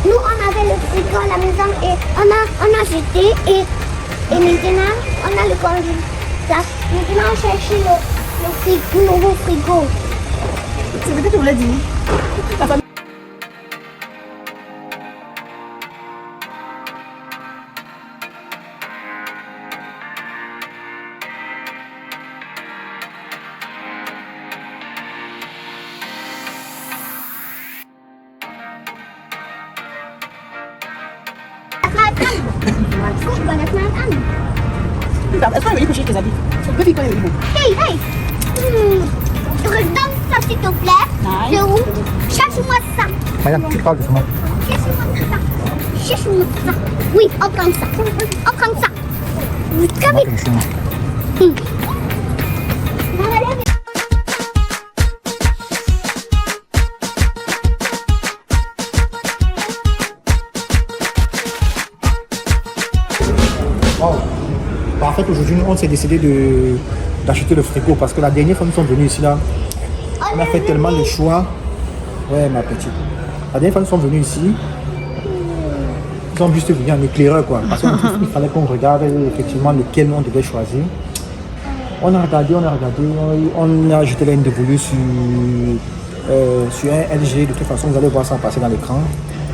Nous, on avait le frigo à la maison et on a jeté et maintenant, on a le congélateur. Maintenant, on cherche le nouveau frigo. C'est ce que tu voulais dire. La famille. Est-ce qu'on est venu coucher tes habits? Le fille qu'on est venu. Hey, hey! Redonne ça, s'il te plaît. Nice. C'est où? Cherche-moi ça. Maya, tu parles doucement. Cherche-moi ça. Cherche-moi ça. Oui, on prend ça. On prend ça. Très vite. Oh. En fait, aujourd'hui, on s'est décidé d'acheter le frigo parce que la dernière fois nous sommes venus ici, là, on a fait tellement de choix. Ouais, ma petite. La dernière fois nous sommes venus ici, nous sommes juste venus en éclaireur, quoi. Parce qu'il fallait qu'on regarde effectivement lequel on devait choisir. On a regardé, on a jeté la ligne de voulu sur un LG. De toute façon, vous allez voir ça passer dans l'écran.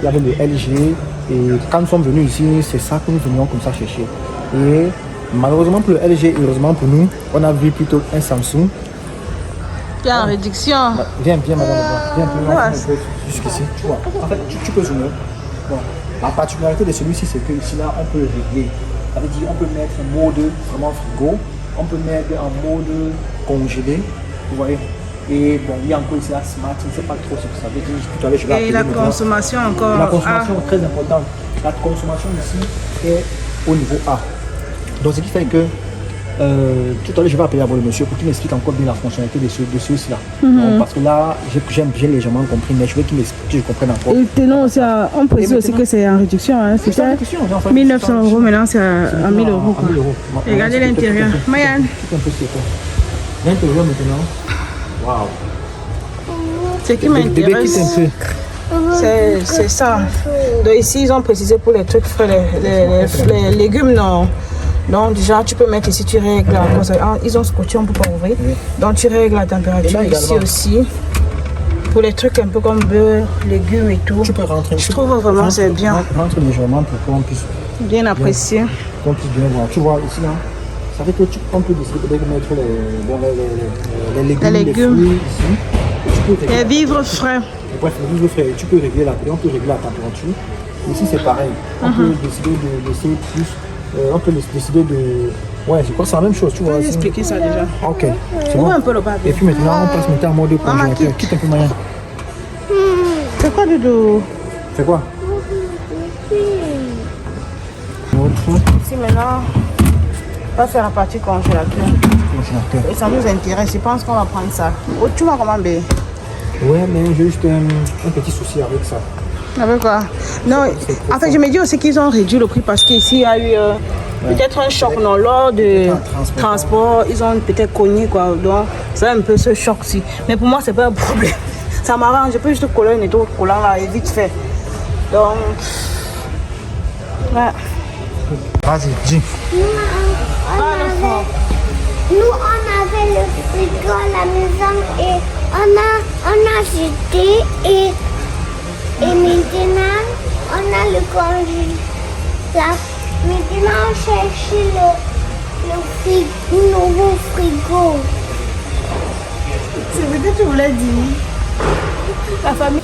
Il y avait le LG et quand nous sommes venus ici, c'est ça que nous venions comme ça chercher. Et malheureusement pour le LG et heureusement pour nous, on a vu plutôt un Samsung. Il y a en réduction. Viens, madame, viens jusqu'ici. Tu vois, en fait, tu peux zoomer. Bon, la particularité de celui-ci, c'est que ici là, on peut le régler. Ça veut dire on peut mettre en mode vraiment frigo, on peut mettre en mode congelé, vous voyez. Et bon, il y a encore ici la smart, je ne sais pas trop ce que ça veut dire. Tout à l'heure, je vais Et la consommation encore. La consommation est très importante. La consommation ici est au niveau A. Donc, ce qui fait que tout à l'heure, je vais appeler le monsieur pour qu'il m'explique encore bien la fonctionnalité de ceux-ci là. Parce que là, j'ai légèrement compris, mais je veux qu'il m'explique que je comprenne encore. Et tenons aussi, on précise aussi que c'est en réduction. Hein. C'était 1 900 €, maintenant c'est à 1 000 €. Quoi. Regardez l'intérieur. Mayan. L'intérieur maintenant. Waouh. Ce qui m'intéresse, c'est ça. Donc ici, ils ont précisé pour les trucs frais, les légumes, non. Donc déjà, tu peux mettre ici, tu règles la cause. Ils ont scotché, on ne peut pas ouvrir. Donc tu règles la température ici aussi. Pour les trucs un peu comme beurre, légumes et tout. Tu peux rentrer. Je trouve vraiment c'est bien. Rentre légèrement pour qu'on puisse bien apprécier. Qu'on puisse bien voir. Tu vois ici là, ça fait que on peut décider peut-être de mettre les légumes, les fruits ici. Les vivres frais. Bref, les vivres frais. Tu peux régler on peut régler la température. Ici c'est pareil. On peut décider de laisser plus. On peut décider de. Ouais, je crois que c'est la même chose, tu vois. Je vais expliquer ça déjà. Ok. C'est bon. Un peu le papier. Et puis maintenant, on passe maintenant en mode congélateur. Quitte un peu moyen. C'est quoi du dos? C'est quoi? Ici maintenant, on va faire la partie congélateur. Et ça nous intéresse, je pense qu'on va prendre ça. Oh, tu vas commander? Ouais, mais j'ai juste un petit souci avec ça. Avec quoi? Non, en fait, je me dis aussi qu'ils ont réduit le prix parce qu'ici, il y a eu peut-être un choc non, lors de transport. Ils ont peut-être cogné, quoi. Donc, c'est un peu ce choc-ci. Mais pour moi, c'est pas un problème. Ça m'arrange, je peux juste coller un étau collant là et vite fait. Donc, ouais. Vas-y, dis. Nous, on avait le frigo à la maison et on a jeté et maintenant, on a le congélateur. Maintenant, on cherche le nouveau frigo. C'est ce que tu voulais dire. La famille.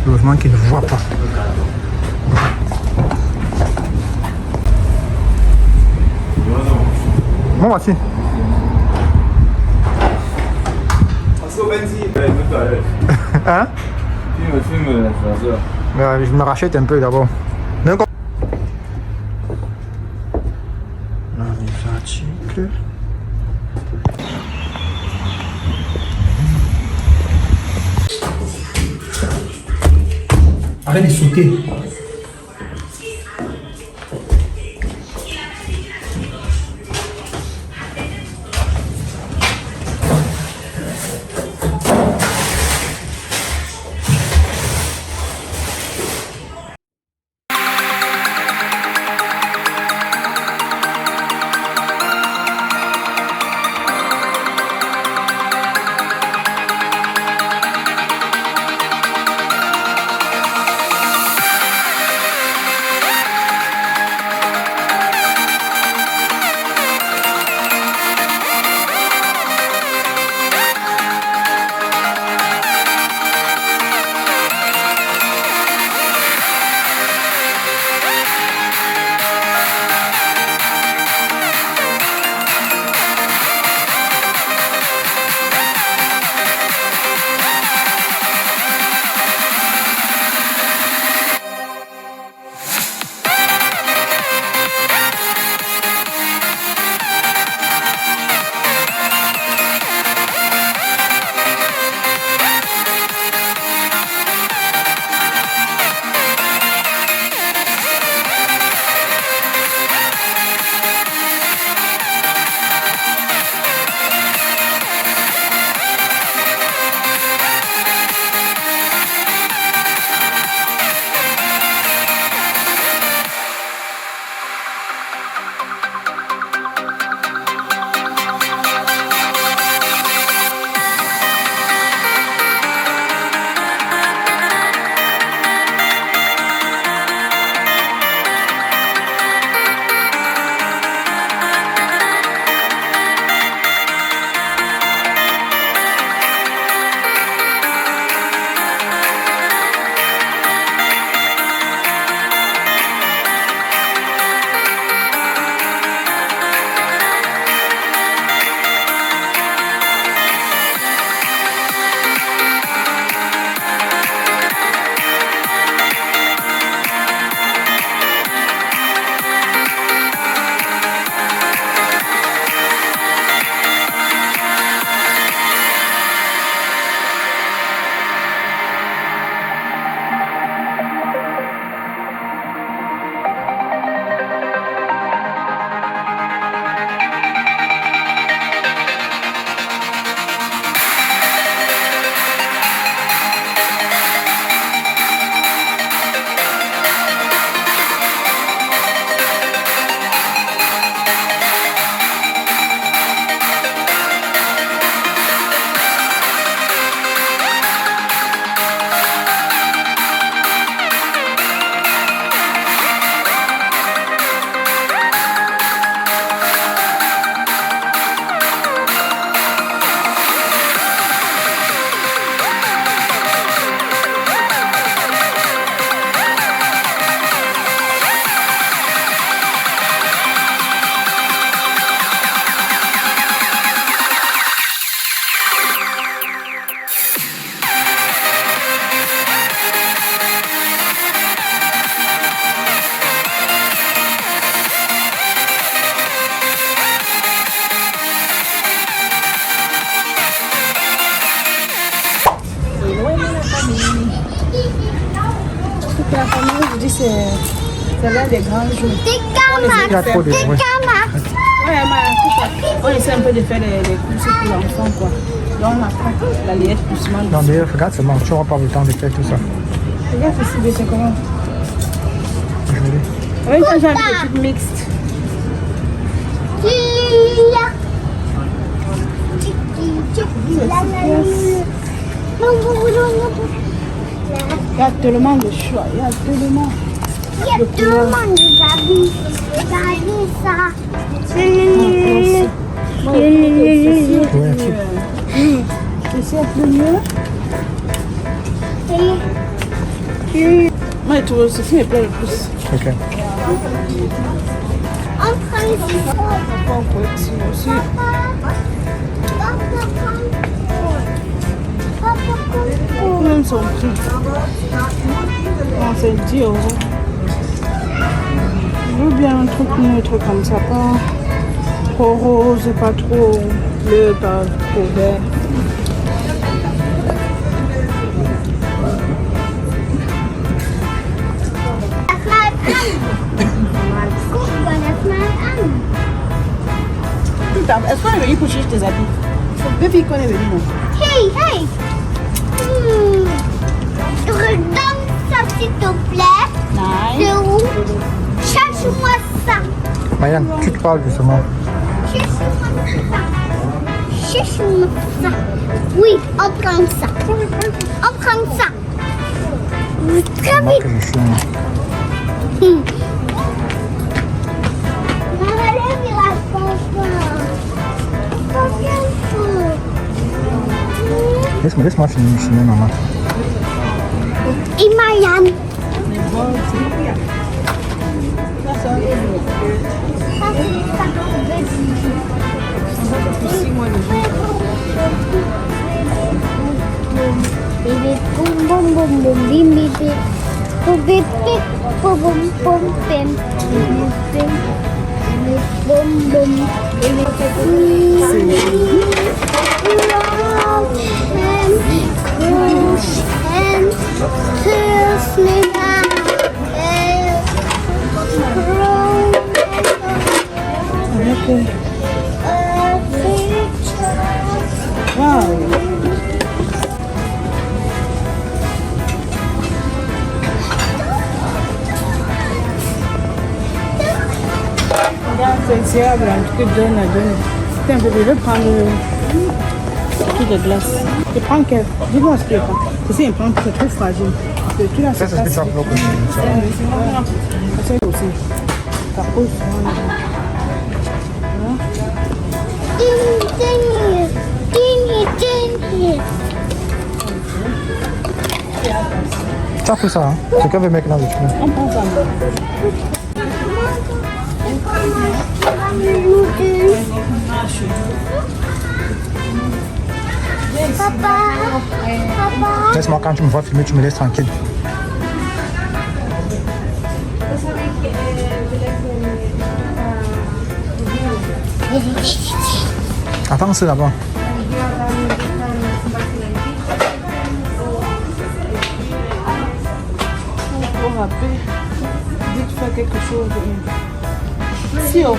Heureusement qu'il ne voit pas. Bon, voici. Hein? Je me rachète un peu d'abord. Les articles. Arrête de sauter. La famille, je dis, c'est l'un des grands jours. Il y a trop de bruit. Ouais, on essaie un peu de faire les courses pour l'enfant, quoi. Donc, on apprend la liette doucement. Non, mais regarde seulement, tu n'auras pas le temps de faire tout ça. Regarde ici, c'est comment. En même temps, j'ai envie de trucs mixtes. Il y a tellement de choix, il y a tellement. Il y a tellement de habits. Regardez ça. Ceci est plus mieux. Moi, je trouve ceci me plaît le plus. Ok. Entre ici. On peut ici aussi. Même son prix. Non, c'est 10 €. Je veux bien un truc neutre comme ça, pas trop rose, pas trop bleu, pas trop vert. pour chercher tes habits. Depuis qu'on est venu, non? Hey, hey. Redonne ça, s'il te plaît. Nice. C'est où? Cherche-moi ça. Mayan, tu te parles justement. Cherche-moi ça. Cherche-moi ça. Oui, on prend ça. On prend ça. Très vite. Laisse-moi finir, maman. Et Marianne. Bébé, boum, boum, boum, boum, bim, bébé. Bébé, boum, boum, boum, bim. Bébé, boum, boum, bébé, kiss me now. Wow. C'est agréable, que donne à donner. Tiens, je vais prendre tout de glace. Je prends quel? Dis-moi ce que tu prends. Tu sais, il prend c'est trop fragile. Tu l'as, Ça, c'est ce que tu as bloqué. c'est aussi. Ça pose. Tu as pris ça, hein? C'est qu'un mec là, tu On prend ça. Papa, papa. Laisse-moi, quand tu me vois filmer, tu me laisses tranquille. Attends, c'est là-bas. Pour rappeler, dites faire quelque chose. 6 euros.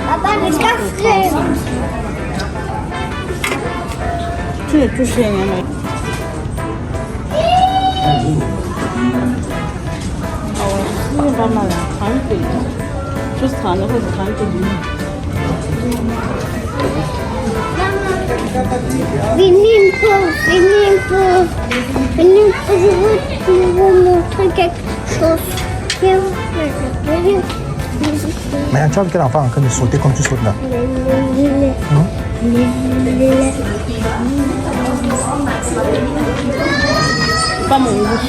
Papa, le café. Tu ne touches rien, mais. C'est pas mal, tranquille. Juste 30 euros, tranquille. Venez un peu. Je veux vous montrer quelque chose. Mais tu vois quel enfant en train de sauter comme tu sautes là. Pas mon goût.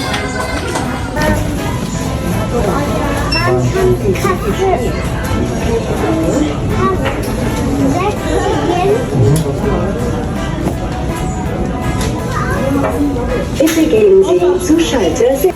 Bitte geben Sie Zuschalter.